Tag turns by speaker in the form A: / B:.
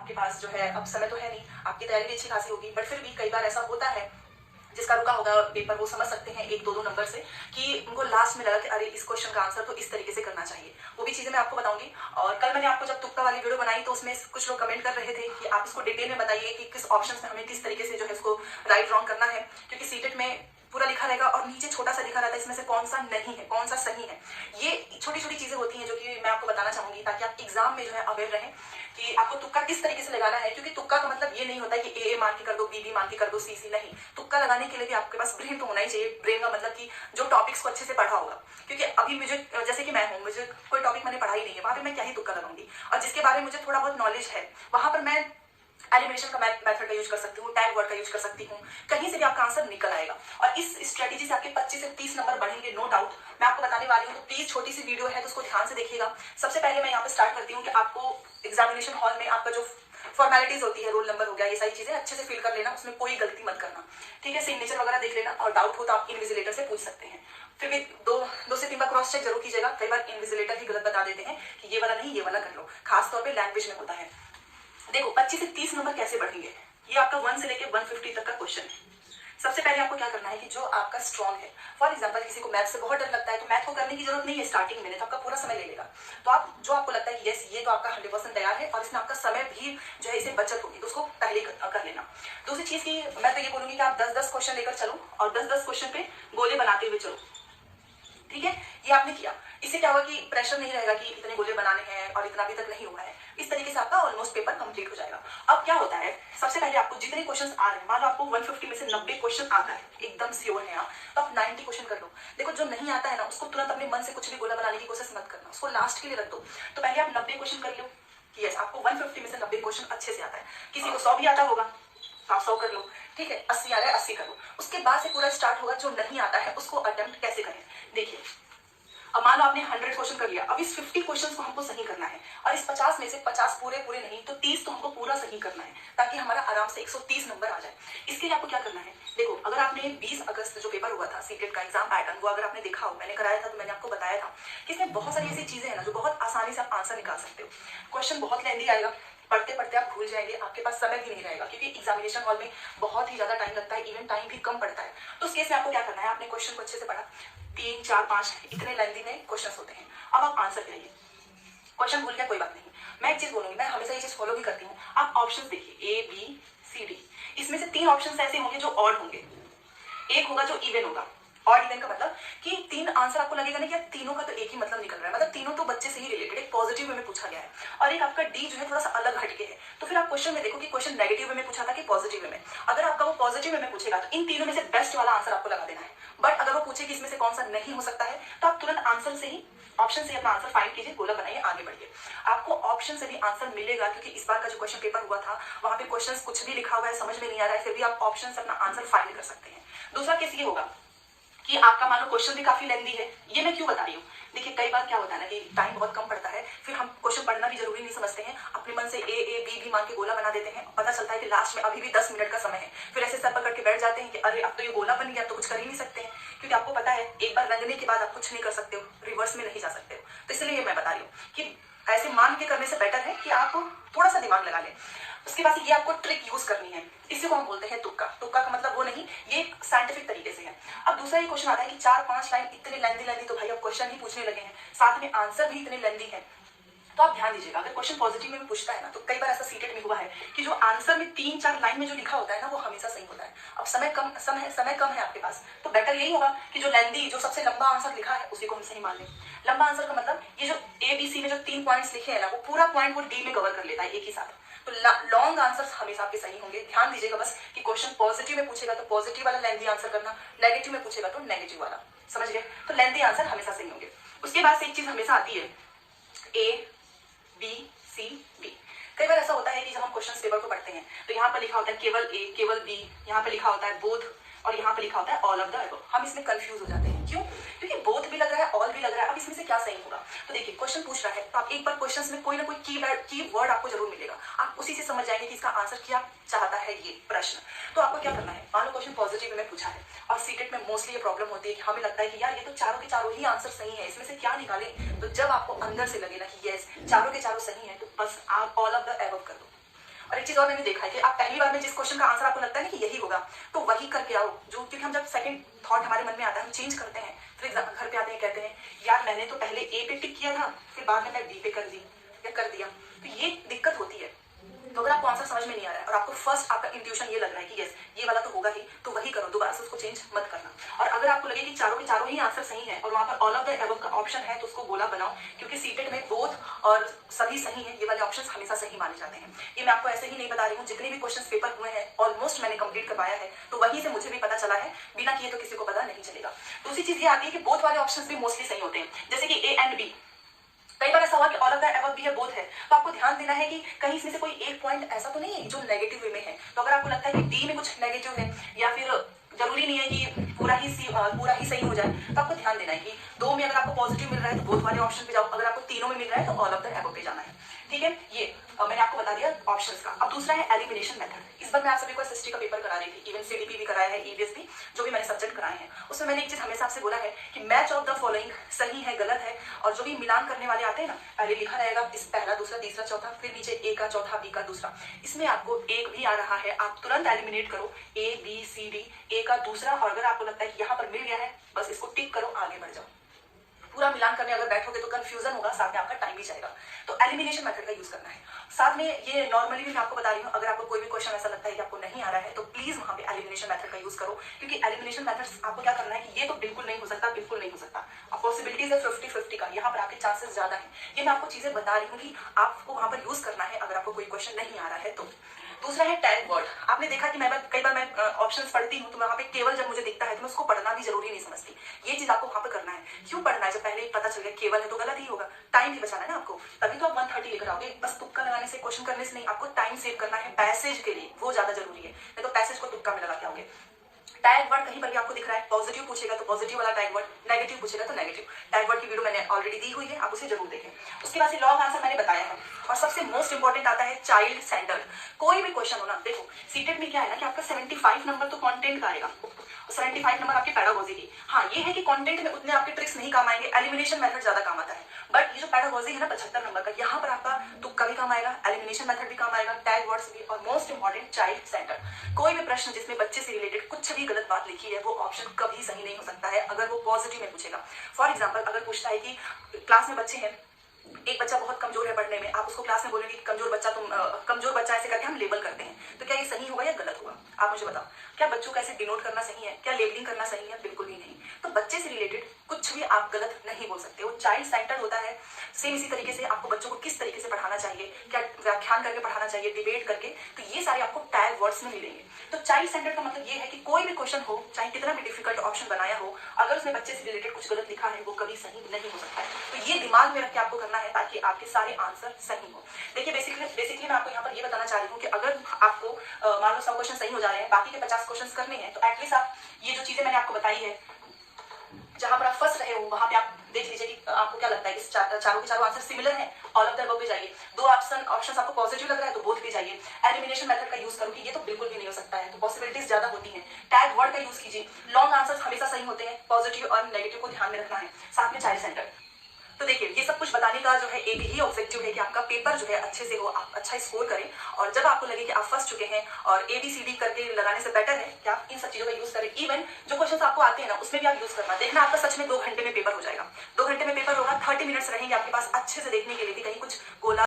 A: आपके पास जो है अब समय तो है नहीं, आपकी तैयारी भी अच्छी खासी होगी, बट फिर भी कई बार ऐसा होता है जिसका रुका होगा पेपर वो समझ सकते हैं एक दो नंबर से कि उनको लास्ट में लगा कि अरे इस क्वेश्चन का आंसर तो इस तरीके से करना चाहिए। वो भी चीजें मैं आपको बताऊंगी। और कल मैंने आपको जब तुक्का वाली वीडियो बनाई तो उसमें कुछ लोग कमेंट कर रहे थे कि आप इसको डिटेल में बताइए कि किस ऑप्शन में हमें किस तरीके से जो है इसको राइट रॉन्ग करना है, क्योंकि सीटेट में पूरा लिखा रहेगा और नीचे छोटा सा लिखा रहता है इसमें से कौन सा नहीं है कौन सा सही है। ये छोटी छोटी चीजें होती हैं जो कि मैं आपको बताना चाहूंगी ताकि आप एग्जाम में जो है अवेयर रहें कि आपको तुक्का किस तरीके से लगाना है। क्योंकि तुक्का का मतलब ये नहीं होता है कि ए मान के कर दो, बी मान के कर दो, सी नहीं। तुक्का लगाने के लिए भी आपके पास ब्रेन तो होना ही चाहिए। ब्रेन का मतलब कि जो टॉपिक्स को अच्छे से पढ़ा होगा, क्योंकि अभी मुझे जैसे कि मैं हूँ, मुझे कोई टॉपिक मैंने पढ़ा ही नहीं है, वहां पर मैं क्या ही तुक्का लगाऊंगी। और जिसके बारे में मुझे थोड़ा बहुत नॉलेज है वहां पर मैं एलिमिनेशन का मेथड का यूज कर सकती हूँ, टैग वर्ड का यूज कर सकती हूँ, कहीं से भी आपका आंसर निकल आएगा। और इस स्ट्रेटेजी से आपके 25 से 30 नंबर बढ़ेंगे, नो डाउट। मैं आपको बताने वाली हूँ, तो प्लीज छोटी सी वीडियो है तो उसको ध्यान से देखिएगा। सबसे पहले मैं यहाँ पे स्टार्ट करती हूँ कि आपको एग्जामिनेशन हॉल में आपका जो फॉर्मेलिटीज होती है, रोल नंबर हो गया, ये सारी चीजें अच्छे से फिल कर लेना, उसमें कोई गलती मत करना, ठीक है। सिग्नेचर वगैरह देख लेना और डाउट हो तो आप इन्विजिलेटर से पूछ सकते हैं। फिर भी दो से तीन बार क्रॉस चेक जरूर कीजिएगा। कई बार इन्विजिलेटर ही गलत बता देते हैं कि ये वाला नहीं ये वाला कर लो, खासतौर पर लैंग्वेज में होता है। देखो 25 से 30 नंबर कैसे बढ़ेंगे, ये आपका 1 से लेकर 150 तक का क्वेश्चन है। सबसे पहले आपको क्या करना है कि जो आपका स्ट्रॉन्ग है, फॉर एग्जांपल किसी को मैथ से बहुत डर लगता है तो मैथ को करने की जरूरत नहीं है स्टार्टिंग में, तो आपका पूरा समय ले लेगा। तो आप जो आपको लगता है कि यस ये तो आपका 100% तैयार है और इसमें आपका समय भी जो है इसे बचत होगी, तो उसको पहले कर लेना। दूसरी चीज की मैं तो ये बोलूंगी कि आप 10-10 क्वेश्चन लेकर चलो और 10-10 क्वेश्चन पे गोले बनाते हुए चलो, ठीक है। ये आपने किया, इससे क्या होगा कि प्रेशर नहीं रहेगा कि इतने गोले बनाने हैं और इतना अभी तक नहीं हुआ है। इस तरीके से आपका ऑलमोस्ट पेपर कंप्लीट हो जाएगा। अब क्या होता है, सबसे पहले आपको जितने क्वेश्चंस आ रहे हैं, मान लो आपको 150 में से 90 क्वेश्चन आता है, एकदम श्योर है आप, तो आप 90 क्वेश्चन कर लो। देखो जो नहीं आता है ना उसको तुरंत अपने मन से कुछ भी गोला बनाने की कोशिश मत करना, उसको लास्ट के लिए रख दो। तो पहले आप 90 क्वेश्चन कर लो कि यस आपको 150 में से 90 क्वेश्चन अच्छे से आता है। किसी को 100 भी आता होगा तो आप 100 कर लो, ठीक है। 80 आ रहा है 80 कर लो। उसके बाद से पूरा स्टार्ट होगा, जो नहीं आता है उसको अटेम्प्ट कैसे करें। देखिए अब मान लो आपने 100 क्वेश्चन कर लिया, अब इस 50 क्वेश्चंस को हमको सही करना है और इस 50 में से 50 पूरे नहीं तो 30 तो हमको पूरा सही करना है ताकि हमारा आराम से 130 नंबर आ जाए। इसके लिए आपको क्या करना है, देखो अगर आपने 20 अगस्त जो पेपर हुआ था सीटेट का एग्जाम पैटर्न, वो अगर आपने देखा हो, मैंने कराया था तो मैंने आपको बताया था कि इसमें बहुत सारी ऐसी चीजें हैं ना जो बहुत आसानी से आप आंसर निकाल सकते हो। क्वेश्चन बहुत लेंदी आएगा, पढ़ते पढ़ते आप भूल जाएंगे, आपके पास समय भी नहीं रहेगा क्योंकि एग्जामिनेशन हॉल में बहुत ही ज्यादा टाइम लगता है, इवन टाइम भी कम पड़ता है। तो उस केस में आपको क्या करना है, आपने क्वेश्चन को अच्छे से पढ़ा, 3, 4, 5 इतने लेंथी में क्वेश्चन होते हैं। अब आप आंसर करिए, क्वेश्चन भूल गया कोई बात नहीं। मैं एक चीज बोलूंगी, मैं हमेशा ये चीज फॉलो भी करती हूँ। आप ऑप्शंस देखिए A B C D, इसमें से 3 ऑप्शंस ऐसे होंगे जो ऑड होंगे, एक होगा जो इवन होगा। ऑड इवन का मतलब कि 3 आंसर आपको लगेगा ना कि तीनों का तो एक ही मतलब निकल रहा है, मतलब तीनों तो बच्चे से ही रिलेटेड, एक पॉजिटिव वे में पूछा गया है और एक आपका डी जो है थोड़ा सा अलग हटके है। तो फिर आप क्वेश्चन में देखो कि क्वेश्चन नेगेटिव वे में पूछा था कि पॉजिटिव वे में। अगर आपका वो पॉजिटिव वे में पूछेगा तो इन तीनों में से बेस्ट वाला आंसर आपको लगा देना है। बट अगर वो पूछे कि इसमें से कौन सा नहीं हो सकता है तो आप तुरंत आंसर से ही ऑप्शन से अपना आंसर फाइंड कीजिए, गोला बनाइए, आगे बढ़िए। आपको ऑप्शन से भी आंसर मिलेगा क्योंकि इस बार का जो क्वेश्चन पेपर हुआ था वहां पे क्वेश्चंस कुछ भी लिखा हुआ है, समझ में नहीं आ रहा है, फिर भी आप ऑप्शन से अपना आंसर फाइंड कर सकते हैं। दूसरा केस ये होगा कि आपका मान लो क्वेश्चन भी काफी लेंदी है। ये मैं क्यों बता रही हूँ, देखिए कई बार क्या होता है ना कि टाइम बहुत कम पड़ता है, फिर हम क्वेश्चन पढ़ना भी जरूरी नहीं समझते हैं, अपने मन से ए बी मान के गोला बना देते हैं। पता चलता है कि लास्ट में अभी भी 10 मिनट का समय है, फिर ऐसे सर पकड़ के बैठ जाते हैं कि अरे अब तो ये गोला बन गया, तो कुछ कर ही नहीं सकते हैं। क्योंकि आपको पता है एक बार रंगने के बाद आप कुछ नहीं कर सकते हो, रिवर्स में नहीं जा सकते हो। तो इसलिए मैं बता रही हूँ कि ऐसे मान के करने से बेटर है कि आप थोड़ा सा दिमाग लगा लें। उसके बाद ये आपको ट्रिक यूज करनी है, इसी को हम बोलते हैं तुक्का। तुक्का का मतलब वो नहीं, ये साइंटिफिक तरीके से है। अब दूसरा ये क्वेश्चन आता है कि 4-5 लाइन इतने लेंदी, तो भाई अब क्वेश्चन ही पूछने लगे हैं, साथ में आंसर भी इतने लेंदी है। तो आप ध्यान दीजिएगा, अगर क्वेश्चन पॉजिटिव में पूछता है ना तो कई बार ऐसा सीटेट में हुआ है कि जो आंसर में 3-4 लाइन में जो लिखा होता है ना वो हमेशा सही होता है। अब समय कम है आपके पास, तो बेटर यही होगा कि जो लेंदी, जो सबसे लंबा आंसर लिखा है उसी को हम सही मान लें। लंबा आंसर का मतलब ये जो ABC में जो 3 पॉइंट्स लिखे हैं ना, वो पूरा पॉइंट वो डी में कवर कर लेता है एक ही साथ। तो लॉन्ग आंसर्स हमेशा आपके सही होंगे। ध्यान दीजिएगा बस कि क्वेश्चन पॉजिटिव में पूछेगा तो पॉजिटिव वाला लेंदी आंसर करना, नेगेटिव में पूछेगा तो नेगेटिव वाला, समझ गए। तो लेंदी आंसर हमेशा सही होंगे। उसके बाद से एक चीज हमेशा आती है A B C D। कई बार ऐसा होता है कि जब हम क्वेश्चन पेपर को पढ़ते हैं तो यहाँ पर लिखा होता है केवल A केवल B, यहाँ पे लिखा होता है बोथ और यहाँ पे लिखा होता है ऑल ऑफ द अबव। हम इसमें कंफ्यूज हो जाते हैं, क्यों? क्योंकि बोथ भी लग रहा है, ऑल भी लग रहा है, अब इसमें से क्या सही होगा। तो देखिए क्वेश्चन पूछ रहा है तो आप एक बार क्वेश्चन में कोई ना कोई की वर्ड आपको जरूर मिलेगा, आप उसी से समझ जाएंगे कि इसका आंसर क्या चाहता है ये प्रश्न। तो आपको क्या करना है, मान लो क्वेश्चन पॉजिटिव में पूछा है और सीटेट में मोस्टली ये प्रॉब्लम होती है कि हमें लगता है कि यार ये तो चारों के चारों ही आंसर सही है, इसमें से क्या निकालें। तो जब आपको अंदर से लगे ना कि यस चारों के चारों सही है तो बस आप ऑल ऑफ द अबव कर दो। चीज और मैंने देखा है कि आप पहली बार में जिस क्वेश्चन का आंसर आपको लगता है ना कि यही होगा, तो वही करके आओ, जो क्योंकि हम जब सेकंड थॉट हमारे मन में आता है हम चेंज करते हैं, फिर घर पे आते हैं कहते हैं यार मैंने तो पहले ए पे टिक किया था, फिर बाद में मैं बी पे कर दी या कर दिया, तो ये दिक्कत होती है। तो अगर आपको आंसर समझ में नहीं आ रहा है और आपको फर्स्ट आपका इंट्यूशन ये लग रहा है कि यस ये वाला तो होगा ही, तो वही करो, दोबारा से उसको चेंज मत करना। और अगर आपको लगे कि चारों के चारों ही आंसर सही है और वहां पर ऑल ऑफ द एबव का ऑप्शन है, तो उसको गोला बनाओ, क्योंकि सीटेट में बोथ और सभी सही है, ये वाले ऑप्शन हमेशा सही माने जाते हैं। ये मैं आपको ऐसे ही नहीं बता रही हूँ, जितने भी क्वेश्चन पेपर हुए हैं ऑलमोस्ट मैंने कंप्लीट करवाया है, तो वहीं से मुझे भी पता चला है, बिना किए तो किसी को पता नहीं चलेगा। दूसरी चीज ये आती है कि बोथ वाले ऑप्शन भी मोस्टली सही होते हैं, जैसे कि ए एंड बी। कई बार ऐसा हुआ कि ऑल ऑफ द एबव भी है, बोथ है, तो आपको ध्यान देना है कि कहीं इसमें से कोई एक पॉइंट ऐसा तो नहीं है जो नेगेटिव वे में है। तो अगर आपको लगता है कि डी में कुछ नेगेटिव है या फिर जरूरी नहीं है कि पूरा ही सही हो जाए, तो आपको ध्यान देना है कि दो में अगर आपको पॉजिटिव मिल रहा है तो बोथ वाले ऑप्शन पे जाओ, अगर आपको तीनों में मिल रहा है तो ऑल ऑफ द एबव पे जाना है। ठीक है, ये मैंने आपको बता दिया ऑप्शंस का। अब दूसरा है एलिमिनेशन मेथड। इस बार मैं आप सभी को एसएसटी का पेपर करा रही थी, इवन सीडीपी भी कराया है, ईवीएस भी, जो भी मैंने सब्जेक्ट कराए हैं, उसमें मैंने एक चीज हमेशा आपसे बोला है कि मैच ऑफ द फॉलोइंग सही है गलत है, और जो भी मिलान करने वाले आते हैं ना, पहले लिखा रहेगा इस पहला दूसरा तीसरा चौथा, फिर नीचे ए का चौथा बी का दूसरा, इसमें आपको एक भी आ रहा है आप तुरंत एलिमिनेट करो, ए बी सी डी, ए का दूसरा, और अगर आपको लगता है कि यहाँ पर मिल गया है बस इसको टिक करो, आगे बढ़ जाओ। पूरा मिलान करने अगर बैठोगे तो कंफ्यूजन होगा, साथ में आपका टाइम भी जाएगा। तो एलिमिनेशन मेथड का यूज करना है। साथ में ये नॉर्मली भी मैं आपको बता रही हूँ, अगर आपको कोई भी क्वेश्चन ऐसा लगता है कि आपको नहीं आ रहा है तो प्लीज वहां पे एलिमिनेशन मेथड का यूज करो, क्योंकि एलिमिनेशन मेथड आपको क्या करना है कि ये तो बिल्कुल नहीं हो सकता, बिल्कुल नहीं हो सकता, अब पॉसिबिलिटीज है 50-50 का, यहाँ पर आपके चांसेस ज्यादा है। ये मैं आपको चीजें बता रही हूँ कि आपको वहां पर यूज करना है अगर आपको कोई क्वेश्चन नहीं आ रहा है तो। दूसरा है टैग वर्ड। आपने देखा कि कई बार मैं ऑप्शंस पढ़ती हूँ तो वहां पे केवल जब मुझे दिखता है तो मैं उसको पढ़ना भी जरूरी नहीं समझती। ये चीज आपको वहां पे करना है। क्यों पढ़ना है? जब पहले ही पता चल गया केवल है तो गलत ही होगा, टाइम भी बचाना है ना आपको, तभी तो आप 130 लेकर आओगे। बस तुक्का लगाने से, क्वेश्चन करने से नहीं, आपको टाइम सेव करना है पैसेज के लिए, वो ज्यादा जरूरी है, नहीं तो पैसेज को तुक्का में लगा के आओगे। टैग वर्ड कहीं पर भी आपको दिख रहा है, पॉजिटिव पूछेगा तो पॉजिटिव वाला टैग वर्ड, नेगेटिव पूछेगा तो नेगेटिव। टैग वर्ड की वीडियो मैंने ऑलरेडी दी हुई है, आप उसे जरूर देखें। उसके बाद लॉन्ग आंसर मैंने बताया है। और सबसे मोस्ट इंपॉर्टेंट आता है चाइल्ड सेंटर्ड। कोई भी क्वेश्चन हो ना, देखो सीटेट में क्या है ना कि आपका 75 नंबर तो कंटेंट का आएगा, 75 नंबर आपके पैडागोजी की। हाँ, ये है कि कंटेंट में उतने आपके ट्रिक्स नहीं काम आएंगे, एलिमिनेशन मेथड ज्यादा काम आता है। बट ये जो पैडागोजी है ना 75 नंबर का, यहाँ पर आपका तुक्का भी काम आएगा, एलिमिनेशन मेथड भी काम आएगा, टैग वर्ड्स भी, और मोस्ट इंपॉर्टेंट चाइल्ड सेंटर। कोई भी प्रश्न जिसमें बच्चे से रिलेटेड कुछ भी गलत बात लिखी है, वो ऑप्शन कभी सही नहीं हो सकता है अगर वो पॉजिटिव में पूछेगा। फॉर एग्जाम्पल, अगर पूछता है कि क्लास में बच्चे हैं, एक बच्चा बहुत कमजोर है पढ़ने में, आप उसको क्लास में बोलेंगे कि कमजोर बच्चा ऐसे करके हम लेबल करते हैं, तो क्या ये सही होगा या गलत होगा? आप मुझे बताओ, क्या बच्चों को ऐसे डिनोट करना सही है? क्या लेबलिंग करना सही है? बिल्कुल भी नहीं। तो बच्चे से रिलेटेड कुछ भी आप गलत नहीं बोल सकते। वो चाइल्ड सेंटर्ड होता है। सेम इसी तरीके से आपको बच्चों को किस तरीके से पढ़ाना चाहिए, क्या व्याख्यान करके पढ़ाना चाहिए, डिबेट करके, तो ये सारे आपको टैग वर्ड्स में मिलेंगे। तो चाइल्ड सेंटर्ड का मतलब ये है कि कोई भी क्वेश्चन हो, चाहे कितना भी डिफिकल्ट ऑप्शन बनाया हो, अगर उसमें बच्चे से रिलेटेड कुछ गलत लिखा है, वो कभी सही नहीं हो सकता है। तो ये दिमाग में रख के आपको करना है ताकि आपके सारे आंसर सही हो। देखिए बेसिकली मैं आपको यहाँ पर ये बताना चाह रही हूँ कि अगर आपको मान लो 100 क्वेश्चन सही हो जा रहे हैं, बाकी के 50 क्वेश्चन करने हैं, तो एटलीस्ट आप ये जो चीजें मैंने आपको बताई है, जहां पर आप फंस रहे हो वहां पे आप देख लीजिए कि आपको क्या लगता है कि चारों के चारों आंसर सिमिलर हैं, ऑल ऑफ द अबव पे जाइए। दो ऑप्शन आपको पॉजिटिव लग रहा है तो बोथ पे जाइए। एलिमिनेशन मेथड का यूज करो कि ये तो बिल्कुल भी नहीं हो सकता है, तो पॉसिबिलिटीज ज्यादा होती हैं। टैग वर्ड का यूज कीजिए। लॉन्ग आंसर हमेशा सही होते हैं, पॉजिटिव और नेगेटिव को ध्यान में रखना है, साथ में चाइल्ड सेंटर। तो देखिए, ये सब कुछ बताने का जो है एक ही ऑब्जेक्टिव है कि आपका पेपर जो है अच्छे से हो, आप अच्छा स्कोर करें, और जब आपको लगे कि आप फंस चुके हैं और ABCD करके लगाने से बेटर है कि आप इन सब चीजों का यूज करें। इवन जो क्वेश्चंस आपको आते हैं ना, उसमें भी आप यूज करना। देखना आपका सच में 2 घंटे में पेपर हो जाएगा। 2 घंटे में पेपर होगा, 30 मिनट्स रहेंगे आपके पास अच्छे से देखने के लिए कि कहीं कुछ गोला